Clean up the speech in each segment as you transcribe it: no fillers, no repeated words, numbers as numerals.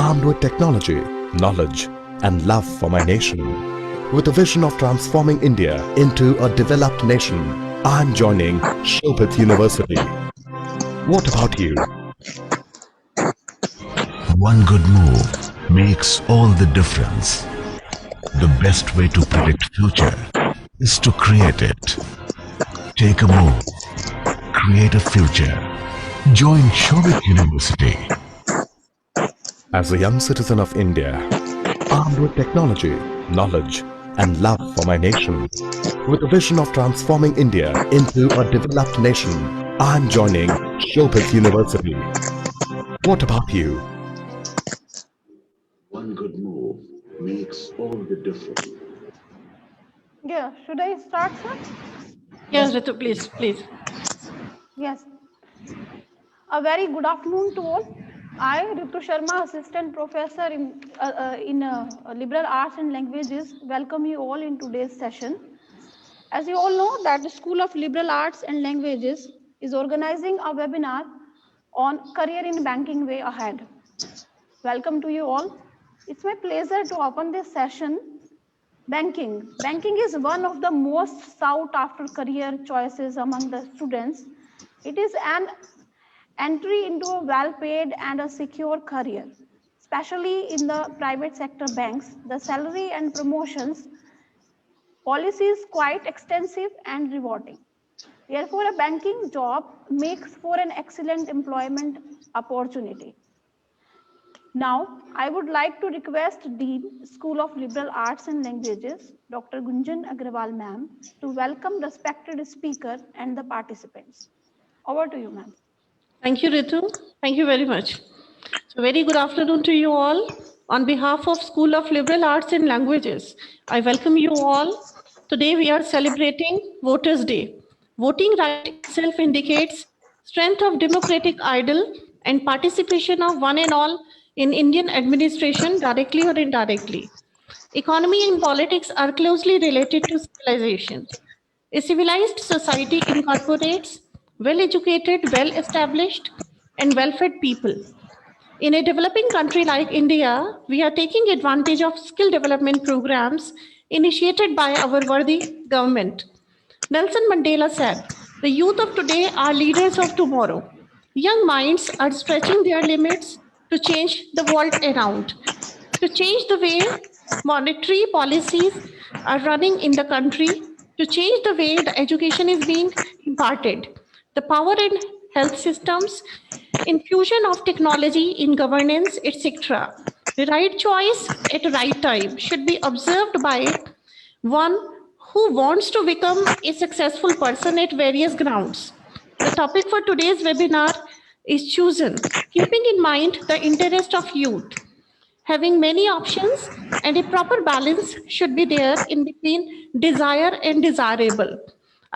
armed with technology, knowledge, and love for my nation. With a vision of transforming India into a developed nation, I'm joining Shobhit University. What about you? One good move makes all the difference. The best way to predict future is to create it. Take a move. Create a future. Join Shobhit University. As a young citizen of India, armed with technology, knowledge, and love for my nation, with a vision of transforming India into a developed nation, I'm joining Shobhit University. What about you? One good move makes all the difference. Yeah, should I start, sir? Yes, Ritu, please. Yes. A very good afternoon to all. I, Ritu Sharma, Assistant Professor in Liberal Arts and Languages, welcome you all in today's session. As you all know, that the School of Liberal Arts and Languages is organizing a webinar on Career in Banking Way Ahead. Welcome to you all. It's my pleasure to open this session. Banking. Banking is one of the most sought after career choices among the students. It is an entry into a well-paid and a secure career, especially in the private sector banks. The salary and promotions policy is quite extensive and rewarding. Therefore, a banking job makes for an excellent employment opportunity. Now, I would like to request Dean, School of Liberal Arts and Languages, Dr. Gunjan Agrawal ma'am, to welcome respected speaker and the participants. Over to you, ma'am. Thank you, Ritu. Thank you very much. So very good afternoon to you all. On behalf of School of Liberal Arts and Languages, I welcome you all. Today we are celebrating Voters' Day. Voting right itself indicates strength of democratic ideal and participation of one and all in Indian administration, directly or indirectly. Economy and politics are closely related to civilization. A civilized society incorporates well-educated, well-established, and well-fed people. In a developing country like India, we are taking advantage of skill development programs initiated by our worthy government. Nelson Mandela said, "The youth of today are leaders of tomorrow." Young minds are stretching their limits to change the world around, to change the way monetary policies are running in the country, to change the way the education is being imparted, the power in health systems, infusion of technology in governance, etc. The right choice at the right time should be observed by one who wants to become a successful person at various grounds. The topic for today's webinar is chosen, keeping in mind the interest of youth. Having many options and a proper balance should be there in between desire and desirable.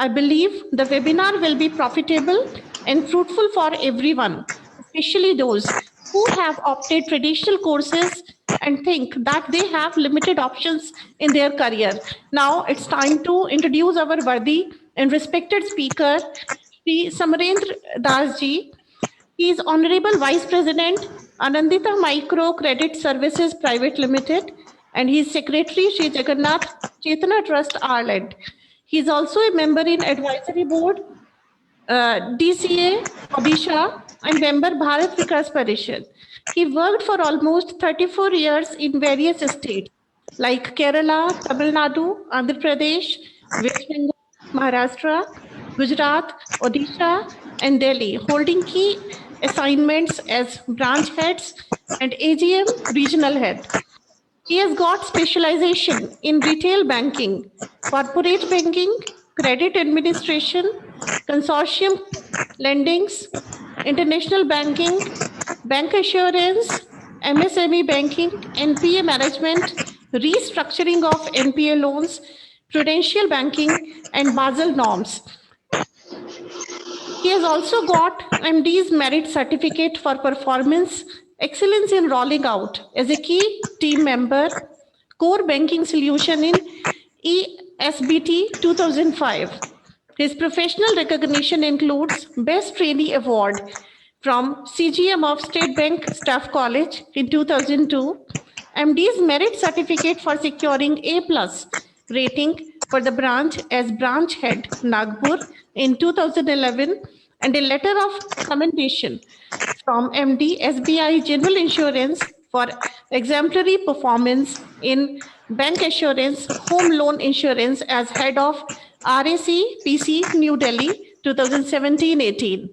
I believe the webinar will be profitable and fruitful for everyone, especially those who have opted traditional courses and think that they have limited options in their career. Now it's time to introduce our worthy and respected speaker, Sri Samarendra Das ji. He is Honorable Vice President, Anandita Micro Credit Services Private Limited, and he is Secretary, Sri Jagannath Chetana Trust, Ireland. He is also a member in Advisory Board, DCA, Odisha, and member Bharat Vikas Parishad. He worked for almost 34 years in various states like Kerala, Tamil Nadu, Andhra Pradesh, West Bengal, Maharashtra, Gujarat, Odisha, and Delhi, holding key assignments as branch heads and AGM regional head. He has got specialization in retail banking, corporate banking, credit administration, consortium lendings, international banking, bank assurance, MSME banking, NPA management, restructuring of NPA loans, prudential banking, and Basel norms. He has also got MD's merit certificate for performance excellence in rolling out as a key team member, core banking solution in ESBT 2005. His professional recognition includes Best Trainee Award, from CGM of State Bank Staff College in 2002, MD's merit certificate for securing A+ rating for the branch as branch head Nagpur in 2011, and a letter of commendation from MD SBI General Insurance for exemplary performance in bank assurance, home loan insurance as head of RAC PC New Delhi 2017-18.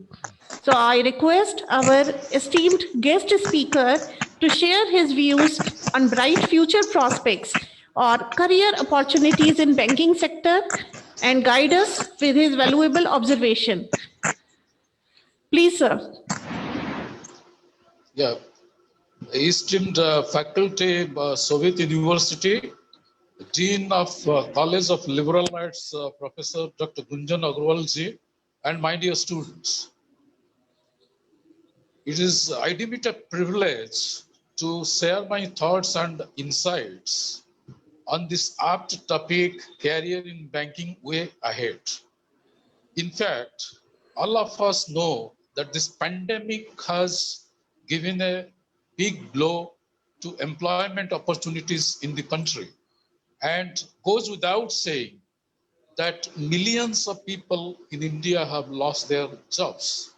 So I request our esteemed guest speaker to share his views on bright future prospects or career opportunities in banking sector and guide us with his valuable observation. Please, sir. Yeah, esteemed faculty, Soviet University, Dean of College of Liberal Arts, Professor Dr. Gunjan Agarwalji, and my dear students. I deem it a privilege to share my thoughts and insights on this apt topic, career in banking way ahead. In fact, all of us know that this pandemic has given a big blow to employment opportunities in the country, and goes without saying that millions of people in India have lost their jobs.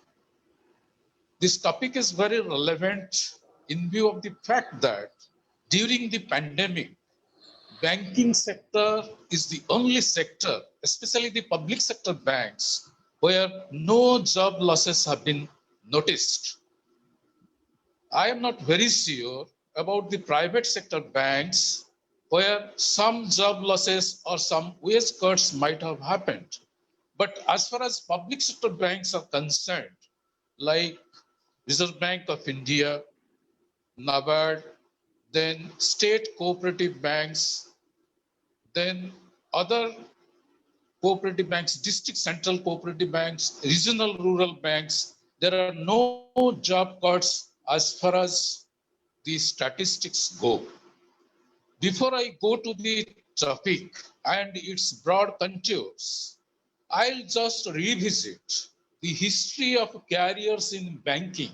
This topic is very relevant in view of the fact that during the pandemic, banking sector is the only sector, especially the public sector banks, where no job losses have been noticed. I am not very sure about the private sector banks where some job losses or some wage cuts might have happened. But as far as public sector banks are concerned, like Reserve Bank of India, NABARD, then state cooperative banks, then other cooperative banks, district central cooperative banks, regional rural banks, there are no job cuts as far as the statistics go. Before I go to the topic and its broad contours, I'll just revisit the history of careers in banking,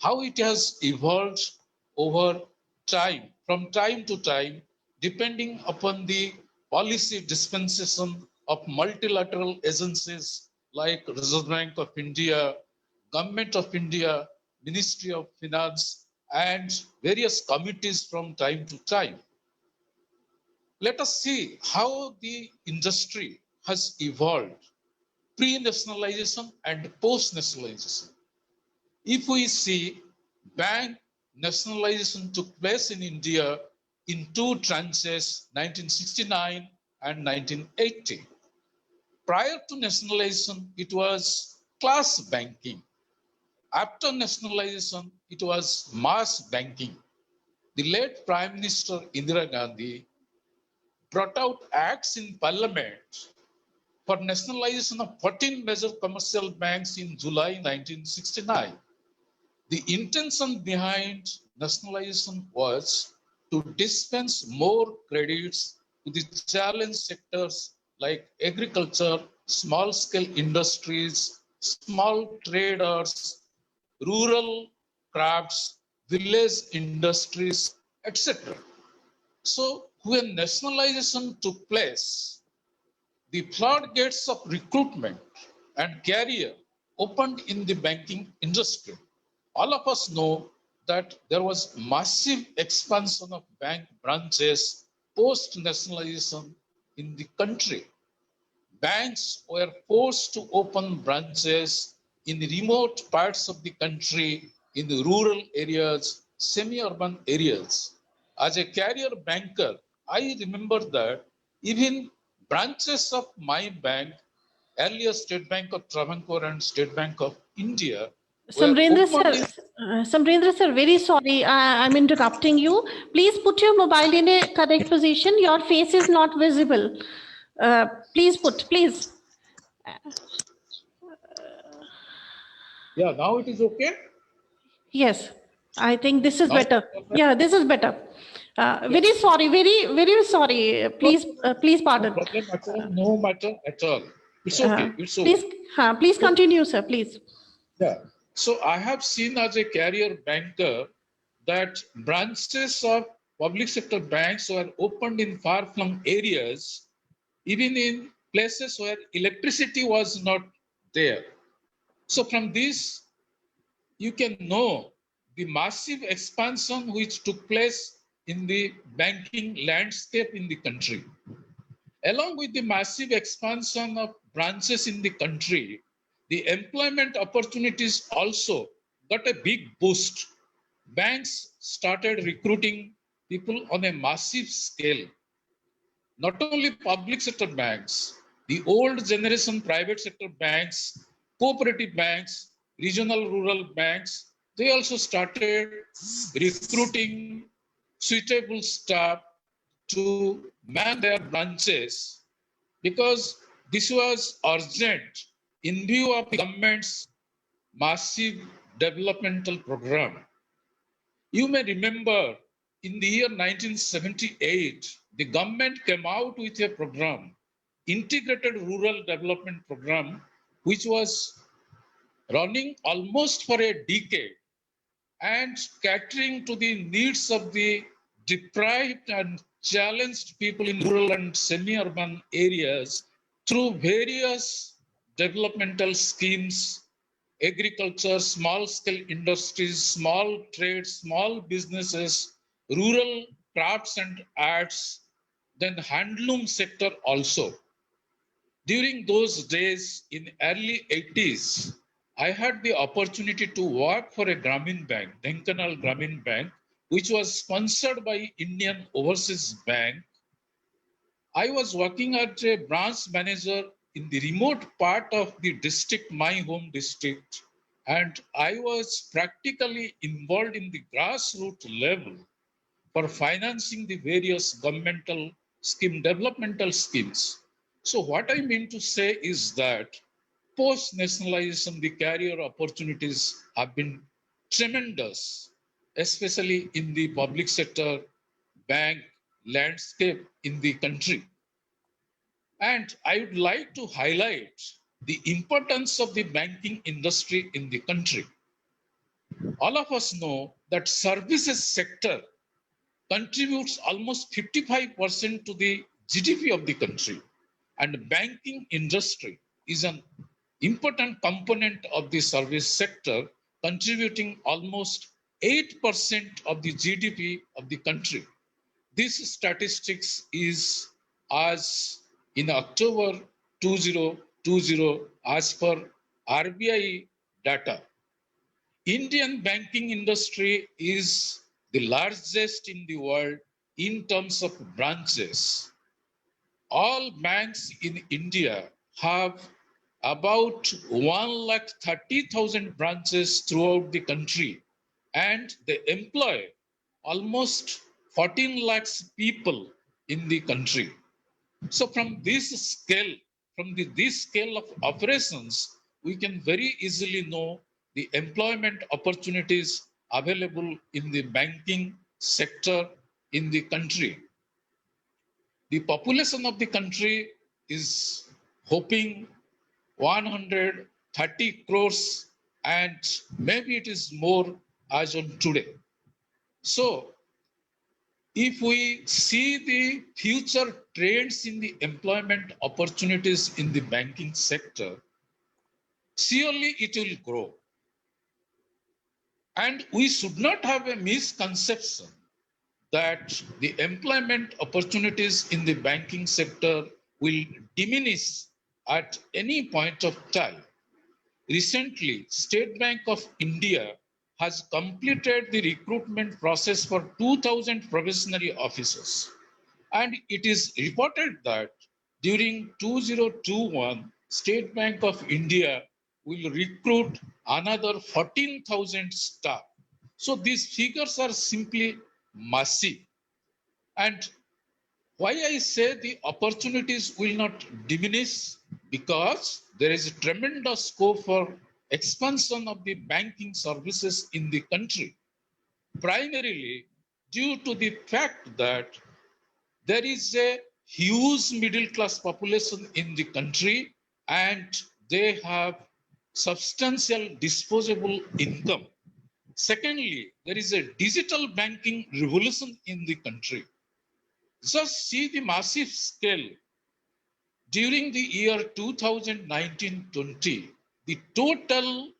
how it has evolved over time, from time to time, depending upon the policy dispensation of multilateral agencies like Reserve Bank of India, Government of India, Ministry of Finance, and various committees from time to time. Let us see how the industry has evolved pre-nationalization and post-nationalization. If we see, bank nationalization took place in India in two tranches, 1969 and 1980. Prior to nationalization, it was class banking. After nationalization, it was mass banking. The late Prime Minister Indira Gandhi brought out acts in Parliament for nationalization of 14 major commercial banks in July 1969. The intention behind nationalization was to dispense more credits to the challenged sectors like agriculture, small-scale industries, small traders, rural crafts, village industries, etc. So when nationalization took place, the floodgates of recruitment and career opened in the banking industry. All of us know that there was massive expansion of bank branches post-nationalization in the country. Banks were forced to open branches in the remote parts of the country, in the rural areas, semi-urban areas. As a career banker, I remember that even branches of my bank, earlier State Bank of Travancore and State Bank of India, Samrendra sir, very sorry, I'm interrupting you. Please put your mobile in a correct position. Your face is not visible. Please. Yeah, now it is okay? Yes, I think this is better. Yeah, this is better. Very sorry, very sorry. Please pardon. No matter at all. It's okay. It's okay. Please continue, sir, please. Yeah. So I have seen as a career banker that branches of public sector banks were opened in far-flung areas, even in places where electricity was not there. So from this, you can know the massive expansion which took place in the banking landscape in the country. Along with the massive expansion of branches in the country, the employment opportunities also got a big boost. Banks started recruiting people on a massive scale. Not only public sector banks, the old generation private sector banks, cooperative banks, regional rural banks, they also started recruiting suitable staff to man their branches because this was urgent in view of the government's massive developmental program. You may remember in the year 1978, the government came out with a program, Integrated Rural Development Program, which was running almost for a decade and catering to the needs of the deprived and challenged people in rural and semi-urban areas through various developmental schemes, agriculture, small-scale industries, small trades, small businesses, rural crafts and arts, then handloom sector also. During those days in early 80s, I had the opportunity to work for a Grameen Bank, Dhenkanal Grameen Bank, which was sponsored by Indian Overseas Bank. I was working as a branch manager in the remote part of the district, my home district, and I was practically involved in the grassroots level for financing the various governmental developmental schemes. So what I mean to say is that post-nationalization, the career opportunities have been tremendous, especially in the public sector, bank landscape in the country. And I would like to highlight the importance of the banking industry in the country. All of us know that services sector contributes almost 55% to the GDP of the country. And banking industry is an important component of the service sector, contributing almost 8% of the GDP of the country. This statistics is as in October 2020 as per RBI data. Indian banking industry is the largest in the world in terms of branches. All banks in India have about 130,000 branches throughout the country, and they employ almost 14 lakhs people in the country. So from this scale, this scale of operations, we can very easily know the employment opportunities available in the banking sector in the country. The population of the country is hoping 130 crores, and maybe it is more as on today. So if we see the future trends in the employment opportunities in the banking sector, surely it will grow. And we should not have a misconception that the employment opportunities in the banking sector will diminish at any point of time. Recently, State Bank of India has completed the recruitment process for 2,000 probationary officers. And it is reported that during 2021, State Bank of India will recruit another 14,000 staff. So these figures are simply massive. And why I say the opportunities will not diminish, because there is a tremendous scope for expansion of the banking services in the country, primarily due to the fact that there is a huge middle class population in the country and they have substantial disposable income. Secondly, there is a digital banking revolution in the country. Just see the massive scale. During the year 2019-20, the total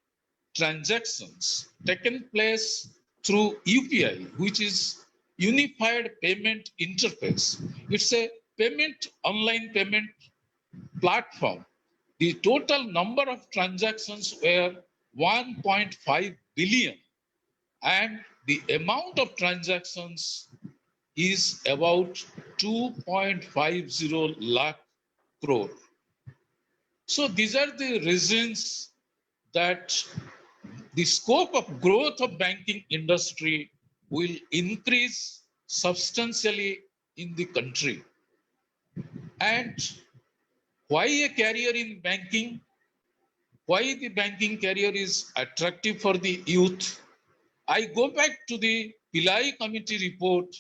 transactions taken place through UPI, which is Unified Payment Interface. It's a online payment platform. The total number of transactions were 1.5 billion, and the amount of transactions is about 2.50 lakh crore. So these are the reasons that the scope of growth of banking industry will increase substantially in the country. And why a career in banking? Why the banking career is attractive for the youth? I go back to the Pillai Committee report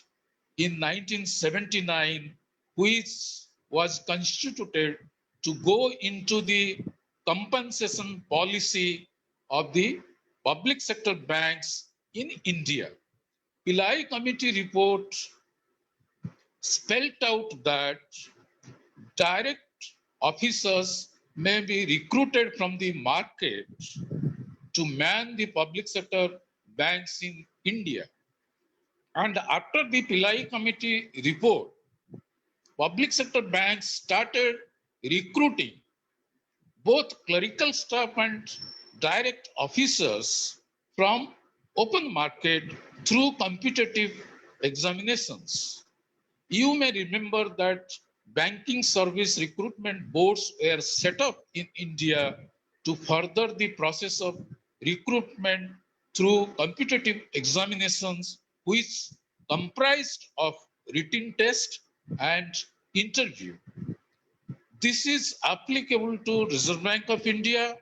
in 1979, which was constituted to go into the compensation policy of the public sector banks in India. Pillai Committee report spelled out that direct officers may be recruited from the market to man the public sector banks in India. And after the Pillai Committee report, public sector banks started recruiting both clerical staff and direct officers from open market through competitive examinations. You may remember that banking service recruitment boards were set up in India to further the process of recruitment through competitive examinations, which comprised of written test and interview. This is applicable to Reserve Bank of India,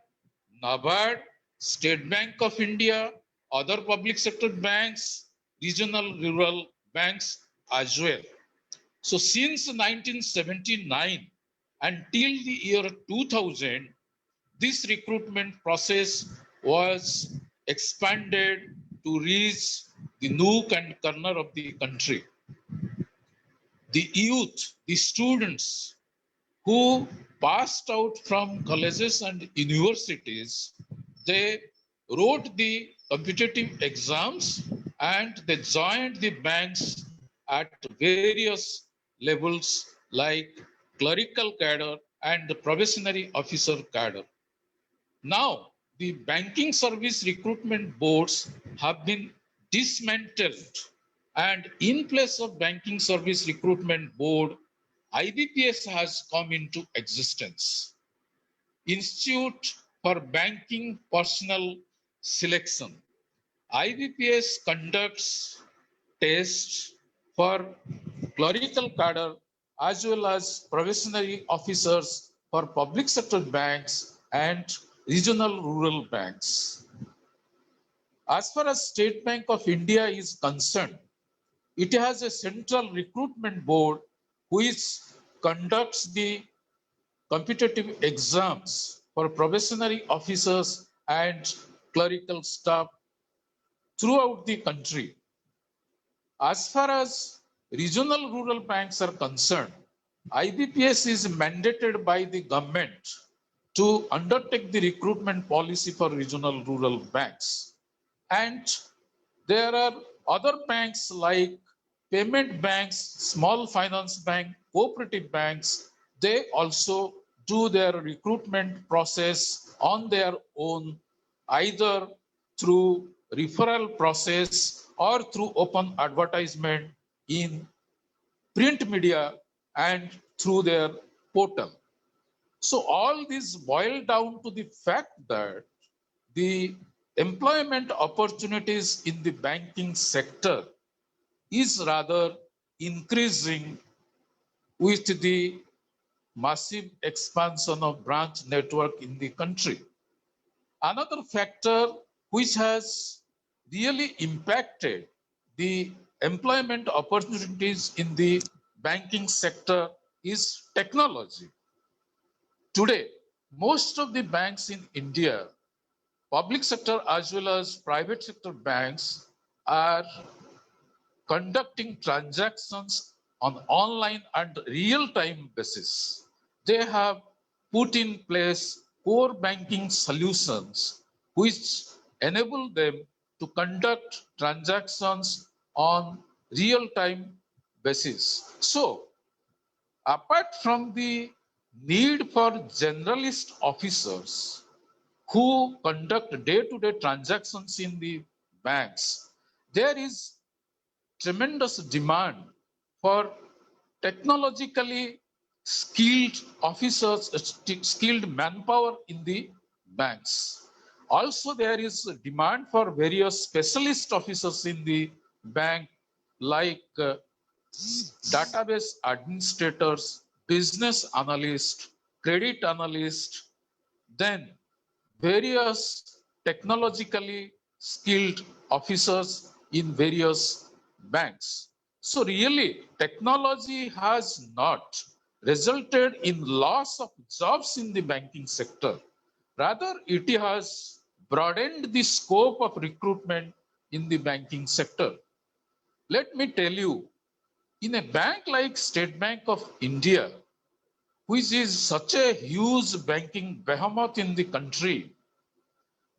NABARD, State Bank of India, other public sector banks, regional rural banks as well. So since 1979 until the year 2000, this recruitment process was expanded to reach the nook and corner of the country. The youth, the students who passed out from colleges and universities, they wrote the competitive exams and they joined the banks at various levels like clerical cadre and the probationary officer cadre. Now, the banking service recruitment boards have been dismantled, and in place of banking service recruitment board, IBPS has come into existence. Institute for Banking Personnel Selection. IBPS conducts tests for clerical cadre as well as probationary officers for public sector banks and regional rural banks. As far as State Bank of India is concerned, it has a central recruitment board which conducts the competitive exams for probationary officers and clerical staff throughout the country. As far as regional rural banks are concerned, IBPS is mandated by the government to undertake the recruitment policy for regional rural banks. And there are other banks like payment banks, small finance bank, cooperative banks. They also do their recruitment process on their own, either through referral process or through open advertisement in print media and through their portal. So all this boil down to the fact that the employment opportunities in the banking sector is rather increasing with the massive expansion of branch network in the country. Another factor which has really impacted the employment opportunities in the banking sector is technology. Today, most of the banks in India public sector as well as private sector banks are conducting transactions on online and real-time basis. They have put in place core banking solutions which enable them to conduct transactions on real-time basis. So, apart from the need for generalist officers who conduct day-to-day transactions in the banks, there is tremendous demand for technologically skilled officers, skilled manpower in the banks. Also, there is a demand for various specialist officers in the bank, like database administrators, business analyst, credit analyst, then various technologically skilled officers in various banks. So really, technology has not resulted in loss of jobs in the banking sector. Rather, it has broadened the scope of recruitment in the banking sector. Let me tell you, in a bank like State Bank of India, which is such a huge banking behemoth in the country,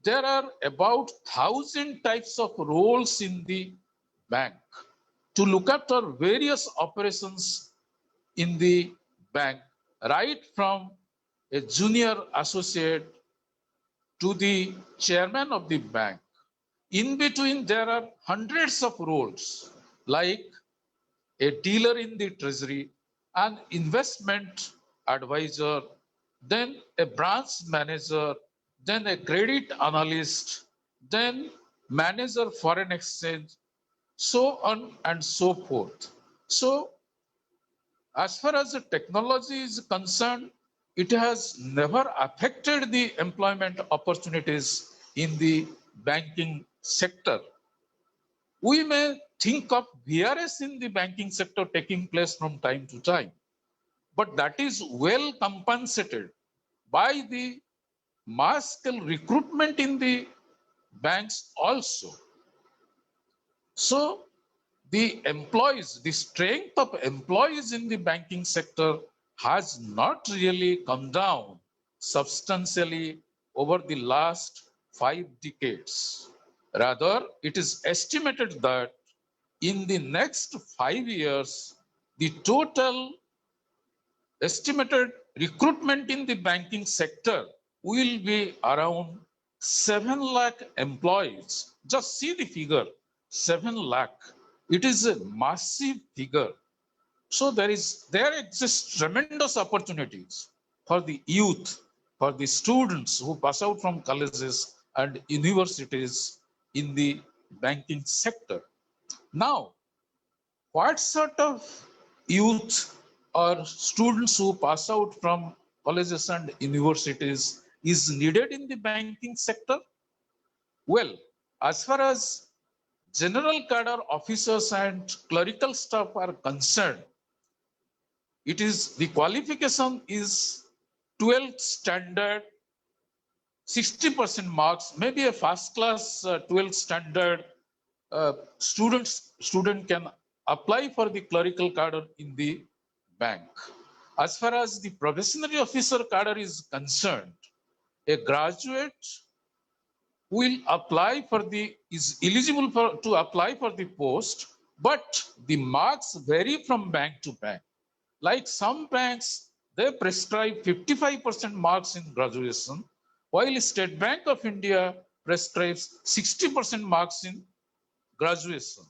there are about 1,000 types of roles in the bank to look after various operations in the bank, right from a junior associate to the chairman of the bank. In between, there are hundreds of roles like a dealer in the treasury, an investment advisor, then a branch manager, then a credit analyst, then manager foreign exchange, so on and so forth. So as far as the technology is concerned, it has never affected the employment opportunities in the banking sector. We may think of VRS in the banking sector taking place from time to time, but that is well compensated by the mass scale recruitment in the banks also. So the employees, the strength of employees in the banking sector has not really come down substantially over the last 5 decades. Rather, it is estimated that in the next 5 years, the total estimated recruitment in the banking sector will be around 7 lakh employees. Just see the figure, 7 lakh. It is a massive figure. So there exists tremendous opportunities for the youth, for the students who pass out from colleges and universities in the banking sector. Now, what sort of youth or students who pass out from colleges and universities is needed in the banking sector? Well, as far as general cadre officers and clerical staff are concerned, it is the qualification is 12th standard, 60% marks, maybe a first class 12th standard student can apply for the clerical cadre in the bank. As far as the probationary officer cadre is concerned, a graduate will apply for the is eligible to apply for the post, but the marks vary from bank to bank. Like some banks, they prescribe 55% marks in graduation, while State Bank of India prescribes 60% marks in graduation.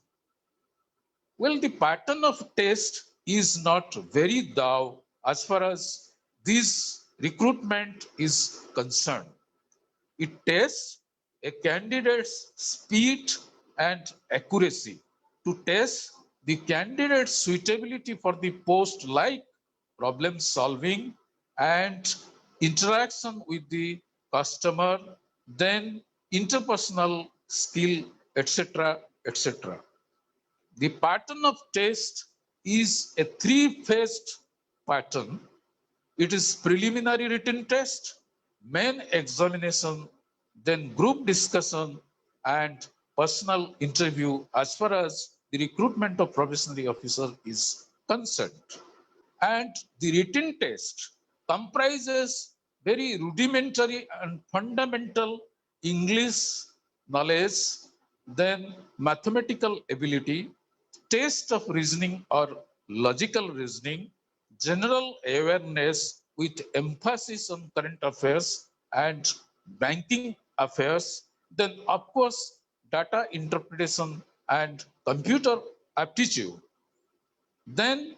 Well, the pattern of test is not very thorough as far as this recruitment is concerned. It tests a candidate's speed and accuracy to test the candidate's suitability for the post, like problem solving and interaction with the customer, then interpersonal skill, etc., etc. The pattern of test is a 3-phased pattern. It is preliminary written test, main examination, then group discussion and personal interview as far as the recruitment of probationary officer is concerned. And the written test comprises very rudimentary and fundamental English knowledge, then mathematical ability, test of reasoning or logical reasoning, general awareness with emphasis on current affairs and banking affairs, then of course data interpretation and computer aptitude, then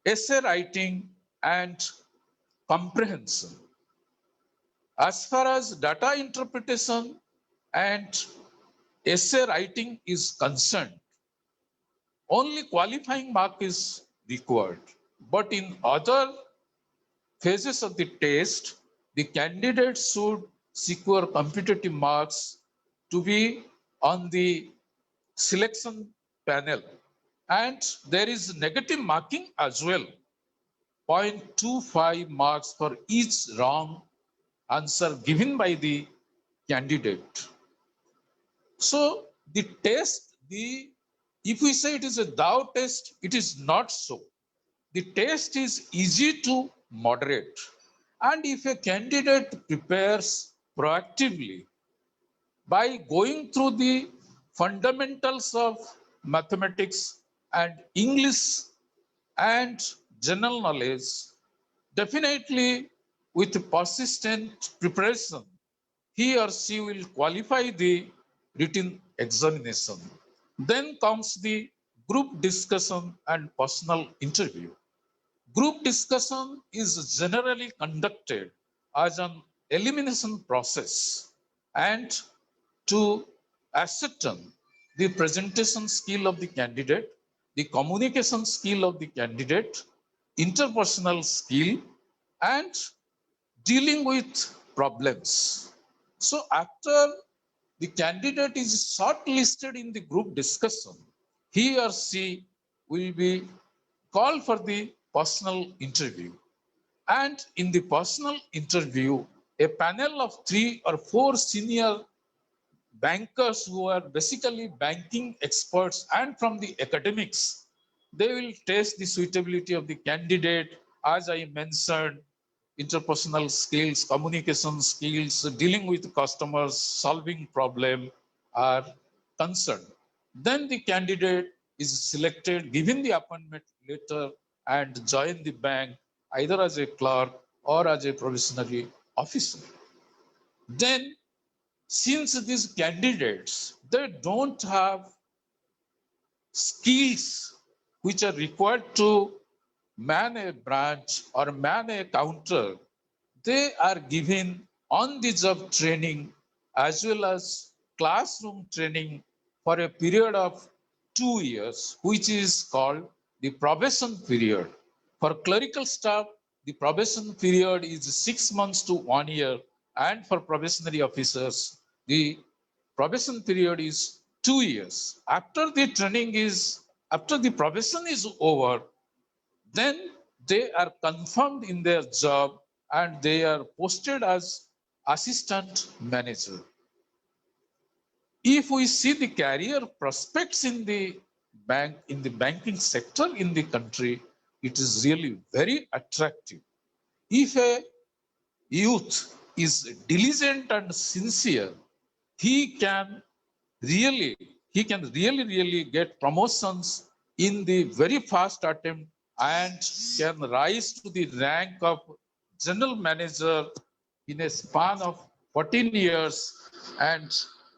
essay writing and comprehension. As far as data interpretation and essay writing is concerned, only qualifying mark is required. But in other phases of the test, the candidate should secure competitive marks to be on the selection panel. And there is negative marking as well, 0.25 marks for each wrong answer given by the candidate. So the test, if we say it is a thou test, it is not so. The test is easy to moderate. And if a candidate prepares proactively by going through the fundamentals of mathematics and English and general knowledge, definitely with persistent preparation, he or she will qualify the written examination. Then comes the group discussion and personal interview. Group discussion is generally conducted as an elimination process and to ascertain the presentation skill of the candidate, the communication skill of the candidate, interpersonal skill, and dealing with problems. So after the candidate is shortlisted in the group discussion, he or she will be called for the personal interview. And in the personal interview, a panel of 3 or 4 senior bankers who are basically banking experts and from the academics, they will test the suitability of the candidate, as I mentioned, interpersonal skills, communication skills, dealing with customers, solving problem are concerned. Then the candidate is selected, given the appointment letter, and join the bank either as a clerk or as a probationary officer. Then, since these candidates, they don't have skills which are required to man a branch or man a counter, they are given on-the-job training as well as classroom training for a period of 2 years, which is called the probation period. For clerical staff, the probation period is 6 months to 1 year, and for probationary officers, the probation period is 2 years. After the probation is over, then they are confirmed in their job and they are posted as assistant manager. If we see the career prospects in the bank, in the banking sector in the country, it is really very attractive. If a youth is diligent and sincere, he can really get promotions in the very first attempt and can rise to the rank of general manager in a span of 14 years. And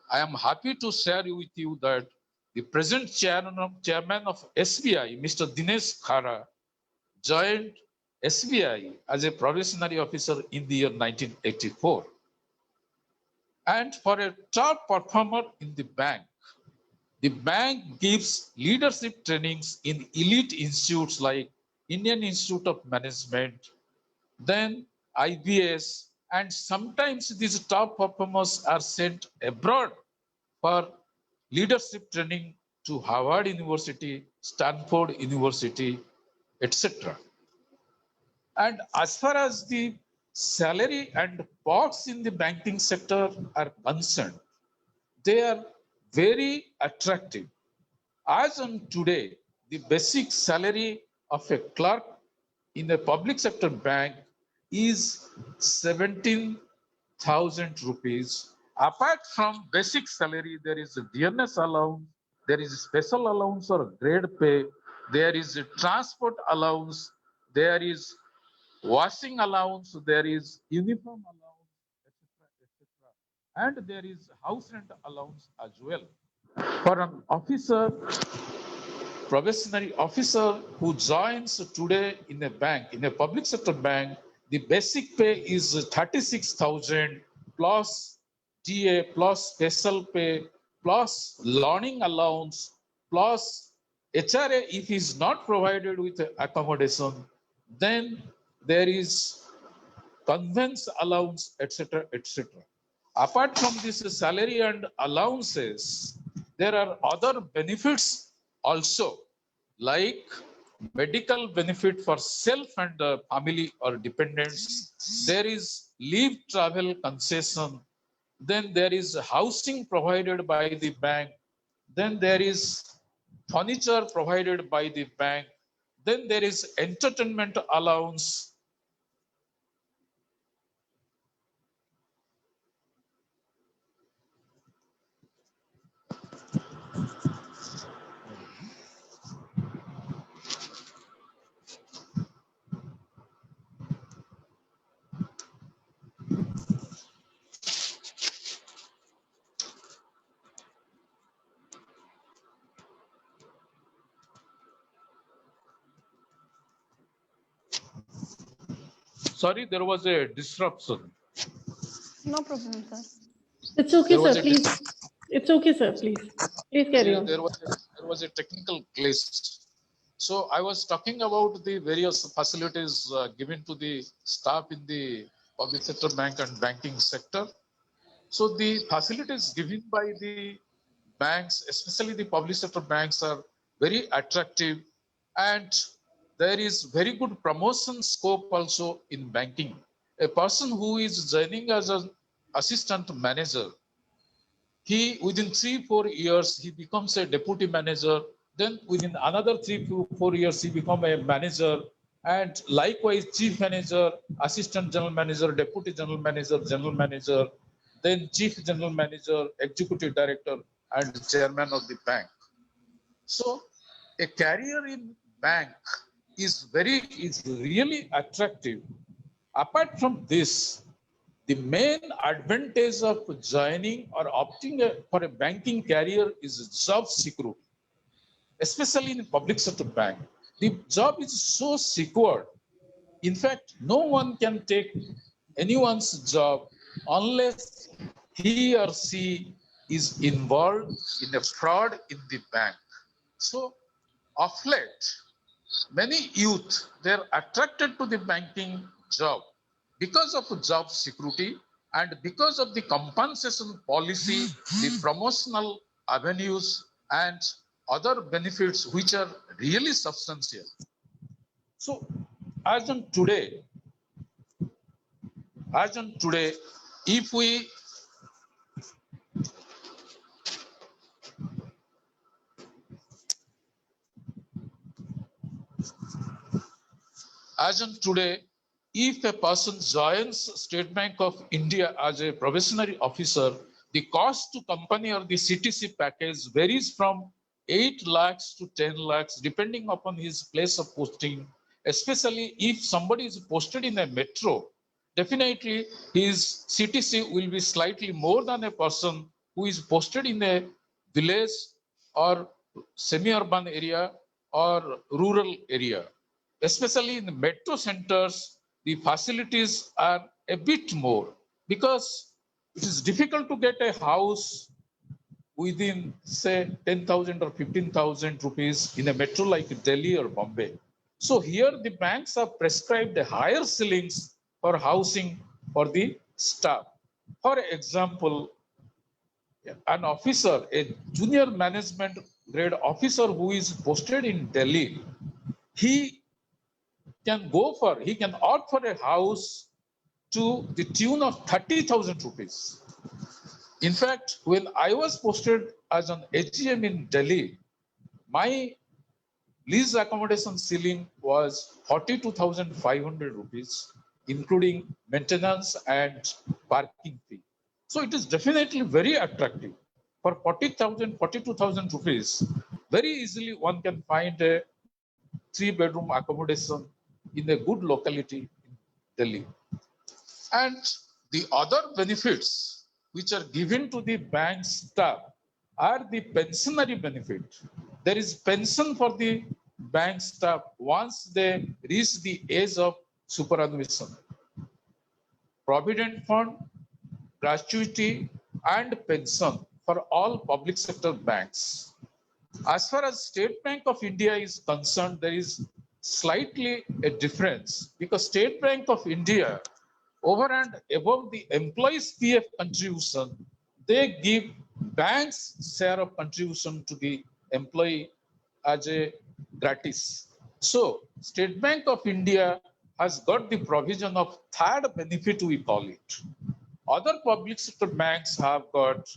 I am happy to share with you that the present chairman of SBI, Mr. Dinesh Khara, joined SBI as a probationary officer in the year 1984. And for a top performer in the bank gives leadership trainings in elite institutes like Indian Institute of Management, then IBS, and sometimes these top performers are sent abroad for leadership training to Harvard University, Stanford University, etc. And as far as the salary and perks in the banking sector are concerned, they are very attractive. As on today, the basic salary of a clerk in a public sector bank is 17,000 rupees. Apart from basic salary, there is a dearness allowance, there is a special allowance or grade pay, there is a transport allowance, there is washing allowance, there is uniform allowance, etc., etc., and there is house rent allowance as well. For an officer, probationary officer who joins today in a bank, in a public sector bank, the basic pay is 36,000 plus TA plus special pay plus learning allowance plus HRA if he is not provided with accommodation, then there is conveyance allowance, etc., etc. Apart from this salary and allowances, there are other benefits also, like medical benefit for self and family or dependents. There is leave travel concession. Then there is housing provided by the bank. Then there is furniture provided by the bank. Then there is entertainment allowance. Sorry, there was a disruption. No problem, sir. It's okay, There was sir. a Please. It's okay, sir. Please. Please carry on. There was a technical glitch. So I was talking about the various facilities given to the staff in the public sector bank and banking sector. So the facilities given by the banks, especially the public sector banks, are very attractive, and there is very good promotion scope also in banking. A person who is joining as an assistant manager, he within 3-4 years he becomes a deputy manager, then within another 3-4 years he becomes a manager, and likewise chief manager, assistant general manager, deputy general manager, then chief general manager, executive director, and chairman of the bank. So a career in bank is really attractive. Apart from this, the main advantage of joining or opting for a banking career is job security, especially in public sector bank. The job is so secure. In fact, no one can take anyone's job unless he or she is involved in a fraud in the bank. So, of late, many youth, they're attracted to the banking job because of job security and because of the compensation policy, the promotional avenues, and other benefits which are really substantial. So, as on today, if we if a person joins State Bank of India as a probationary officer, the cost to company or the CTC package varies from 8 lakhs to 10 lakhs, depending upon his place of posting. Especially if somebody is posted in a metro, definitely his CTC will be slightly more than a person who is posted in a village or semi-urban area or rural area. Especially in the metro centers, the facilities are a bit more because it is difficult to get a house within, say, 10,000 or 15,000 rupees in a metro like Delhi or Bombay. So here the banks have prescribed a higher ceilings for housing for the staff. For example, an officer, a junior management grade officer who is posted in Delhi, he can opt for a house to the tune of 30,000 rupees. In fact, when I was posted as an HGM in Delhi, my lease accommodation ceiling was 42,500 rupees, including maintenance and parking fee. So it is definitely very attractive. For 40,000, 42,000 rupees, very easily one can find a 3-bedroom accommodation in a good locality in Delhi. And the other benefits which are given to the bank staff are the pensionary benefit. There is pension for the bank staff once they reach the age of superannuation. Provident fund, gratuity, and pension for all public sector banks. As far as State Bank of India is concerned, there is slightly a difference because State Bank of India, over and above the employees' PF contribution, they give bank's share of contribution to the employee as a gratis. So State Bank of India has got the provision of third benefit, we call it. Other public sector banks have got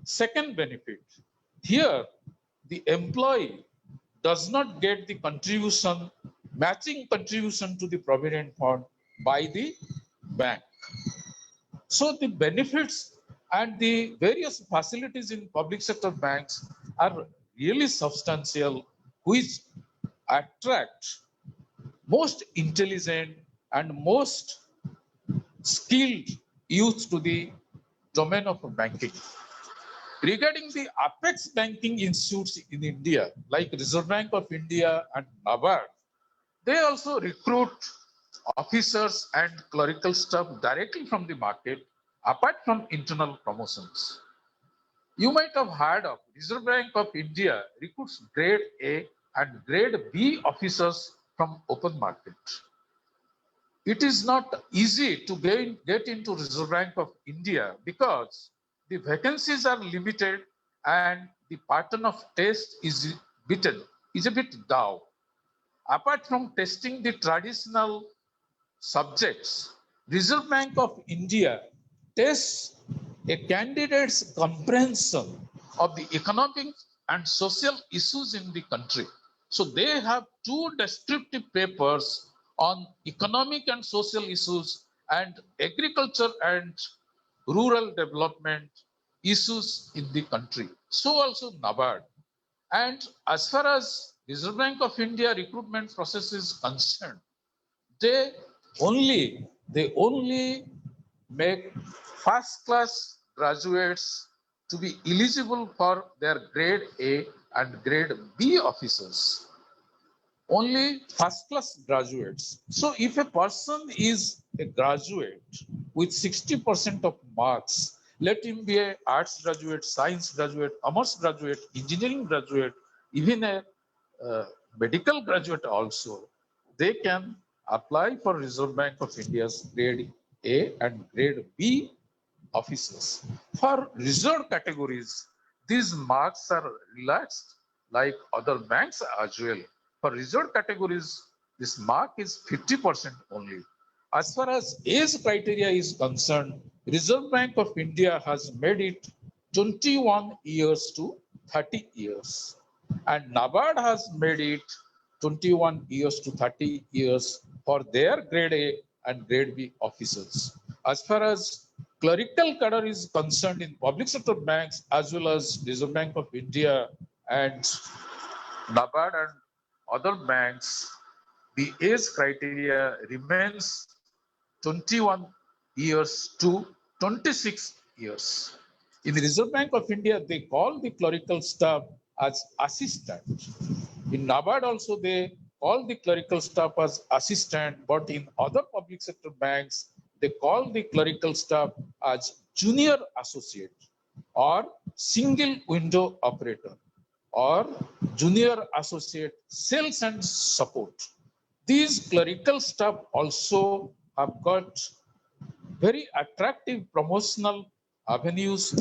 second benefit. Here, the employee does not get the contribution, matching contribution to the provident fund by the bank. So the benefits and the various facilities in public sector banks are really substantial, which attract most intelligent and most skilled youth to the domain of banking. Regarding the apex banking institutes in India, like Reserve Bank of India and NABARD, they also recruit officers and clerical staff directly from the market, apart from internal promotions. You might have heard of Reserve Bank of India recruits grade A and grade B officers from open market. It is not easy to get into Reserve Bank of India because the vacancies are limited and the pattern of test is a bit down. Apart from testing the traditional subjects, Reserve Bank of India tests a candidate's comprehension of the economic and social issues in the country. So they have 2 descriptive papers on economic and social issues and agriculture and rural development issues in the country. So also NABARD. And as far as Reserve Bank of India recruitment process is concerned, they only make first class graduates to be eligible for their grade A and grade B officers. Only first class graduates. So if a person is a graduate with 60% of marks, let him be an arts graduate, science graduate, commerce graduate, engineering graduate, even a medical graduate also, they can apply for Reserve Bank of India's grade A and grade B officers. For reserve categories, these marks are relaxed like other banks as well. For reserve categories, this mark is 50% only. As far as age criteria is concerned, Reserve Bank of India has made it 21 years to 30 years. And NABARD has made it 21 years to 30 years for their grade A and grade B officers. As far as clerical cadre is concerned in public sector banks as well as Reserve Bank of India and NABARD and other banks, the age criteria remains 21 years to 26 years. In the Reserve Bank of India, they call the clerical staff as assistant. In NABARD also, they call the clerical staff as assistant, but in other public sector banks, they call the clerical staff as junior associate or single window operator or junior associate sales and support. These clerical staff also have got very attractive promotional avenues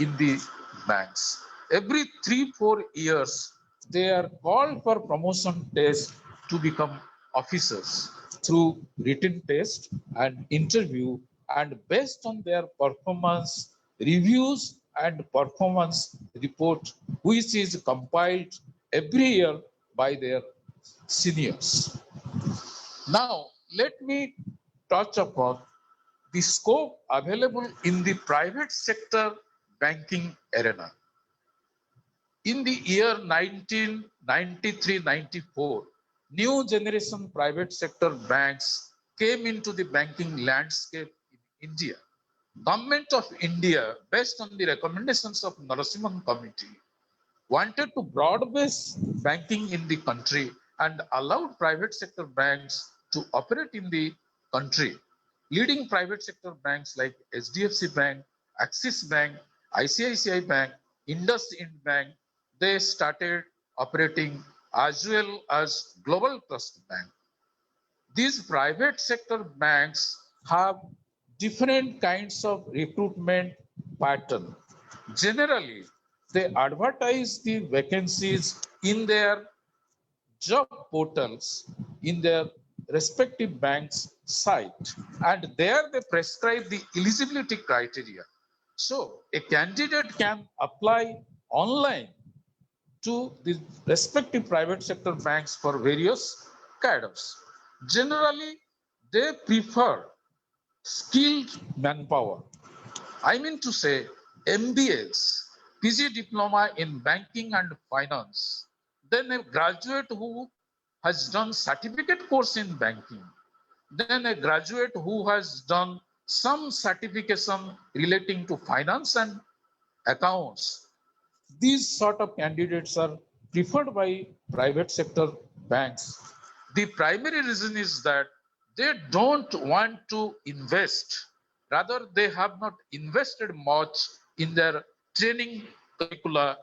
in the banks. Every 3-4 years, they are called for promotion test to become officers. through written test and interview, and based on their performance reviews and performance report, which is compiled every year by their seniors. Now, let me touch upon the scope available in the private sector banking arena. In the year 1993-94, new generation private sector banks came into the banking landscape in India. Government of India, based on the recommendations of Narasimhan Committee, wanted to broad-base banking in the country and allowed private sector banks to operate in the country. Leading private sector banks like HDFC Bank, Axis Bank, ICICI Bank, IndusInd Bank, they started operating as well as Global Trust Bank. These private sector banks have different kinds of recruitment pattern. Generally, they advertise the vacancies in their job portals in their respective bank's site, and there they prescribe the eligibility criteria. So a candidate can apply online to the respective private sector banks for various cadres. Generally, they prefer skilled manpower. I mean to say MBAs, PG diploma in banking and finance, then a graduate who has done certificate course in banking, then a graduate who has done some certification relating to finance and accounts. These sort of candidates are preferred by private sector banks. The primary reason is that they don't want to invest. Rather, they have not invested much in their training curricula,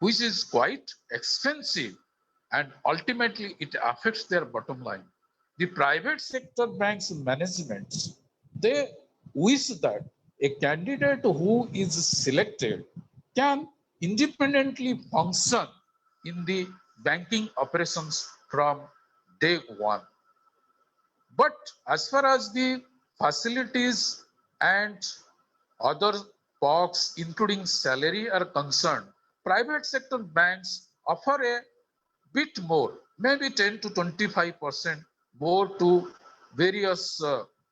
which is quite expensive, and ultimately it affects their bottom line. The private sector banks management, they wish that a candidate who is selected can independently function in the banking operations from day one. But as far as the facilities and other perks, including salary, are concerned, private sector banks offer a bit more, maybe 10 to 25% more to various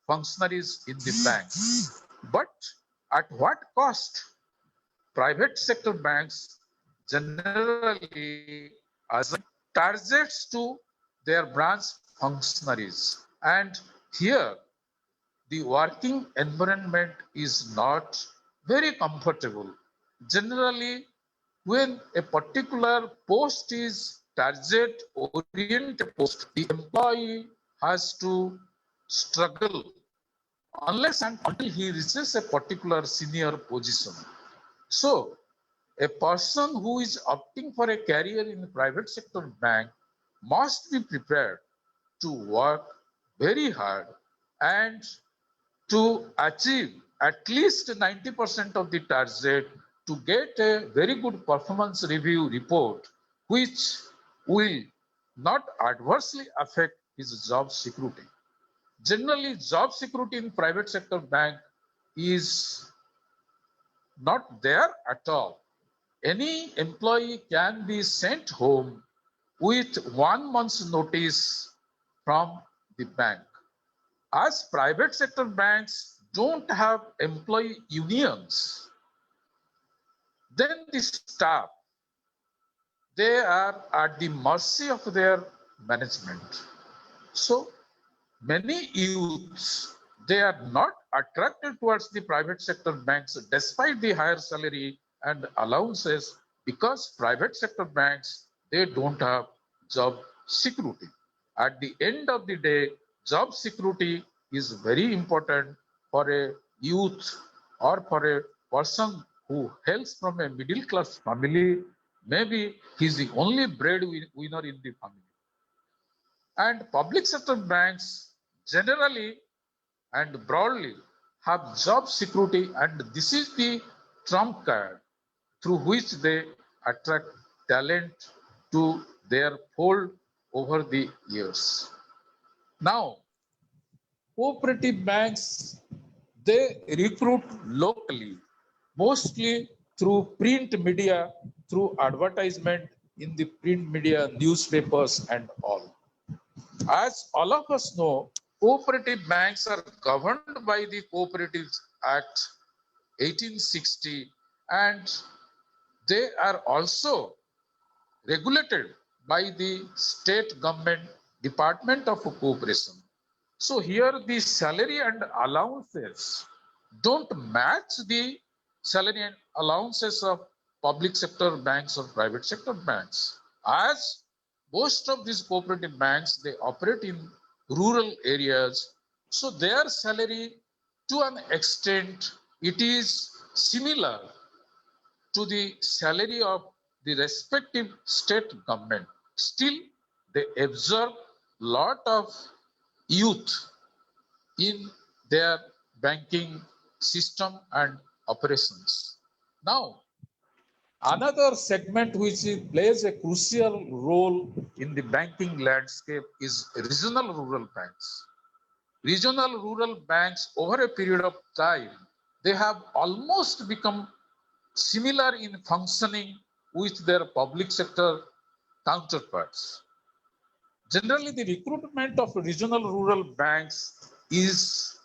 functionaries in the banks. But at what cost? Private sector banks generally assign targets to their branch functionaries. And here, the working environment is not very comfortable. Generally, when a particular post is target oriented post, the employee has to struggle unless and until he reaches a particular senior position. So, a person who is opting for a career in the private sector bank must be prepared to work very hard and to achieve at least 90% of the target to get a very good performance review report, which will not adversely affect his job security. Generally, job security in private sector bank is not there at all. Any employee can be sent home with 1 month's notice from the bank. As private sector banks don't have employee unions, then the staff, they are at the mercy of their management. So many youths, they are not attracted towards the private sector banks despite the higher salary and allowances, because private sector banks, they don't have job security. At the end of the day, job security is very important for a youth or for a person who hails from a middle class family. Maybe he's the only breadwinner in the family. And public sector banks generally and broadly have job security, and this is the trump card through which they attract talent to their fold over the years. Now, cooperative banks, they recruit locally, mostly through print media, through advertisement in the print media, newspapers and all. As all of us know, cooperative banks are governed by the Cooperatives Act 1860, and they are also regulated by the state government Department of Cooperation. So here the salary and allowances don't match the salary and allowances of public sector banks or private sector banks. As most of these cooperative banks, they operate in rural areas. So their salary, to an extent, it is similar to the salary of the respective state government. Still, they absorb lot of youth in their banking system and operations. Now, another segment which plays a crucial role in the banking landscape is regional rural banks. Regional rural banks, over a period of time, they have almost become similar in functioning with their public sector counterparts. Generally, the recruitment of regional rural banks is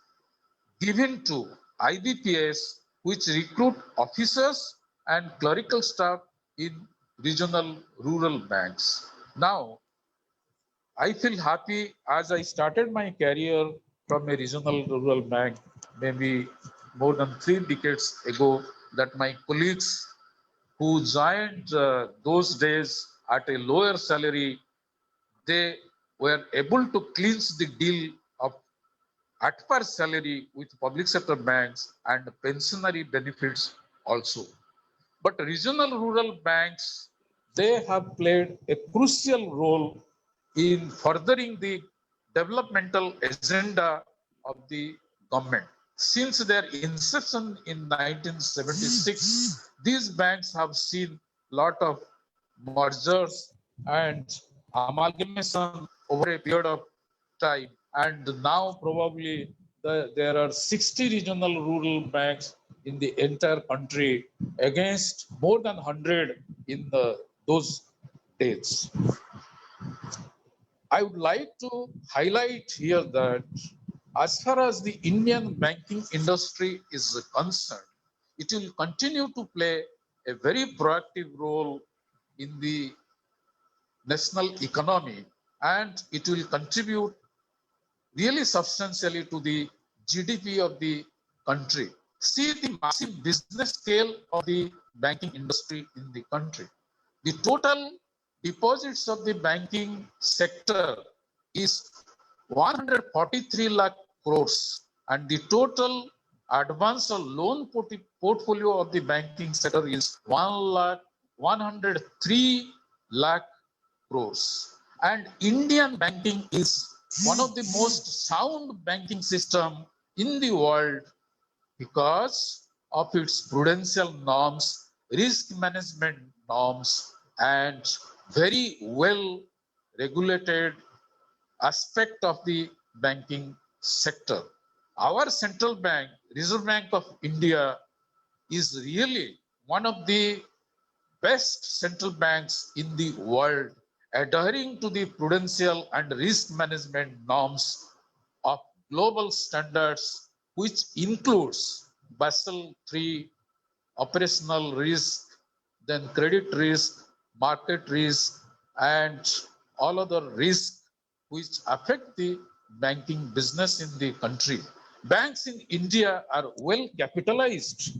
given to IBPS, which recruit officers and clerical staff in regional rural banks. Now, I feel happy as I started my career from a regional rural bank maybe more than 3 decades ago, that my colleagues who joined those days at a lower salary, they were able to clinch the deal of at par salary with public sector banks and pensionary benefits also. But regional rural banks, they have played a crucial role in furthering the developmental agenda of the government. Since their inception in 1976, these banks have seen a lot of mergers and amalgamation over a period of time. And now probably there are 60 regional rural banks in the entire country against more than 100 in those days. I would like to highlight here that as far as the Indian banking industry is concerned, it will continue to play a very proactive role in the national economy, and it will contribute really substantially to the GDP of the country. See the massive business scale of the banking industry in the country. The total deposits of the banking sector is 143 lakh crores, and the total advance or loan portfolio of the banking sector is 103 lakh crores. And Indian banking is one of the most sound banking system in the world because of its prudential norms, risk management norms, and very well regulated aspect of the banking sector. Our central bank, Reserve Bank of India, is really one of the best central banks in the world, adhering to the prudential and risk management norms of global standards, which includes Basel III, operational risk, then credit risk, market risk, and all other risks which affect the banking business in the country. Banks in India are well capitalized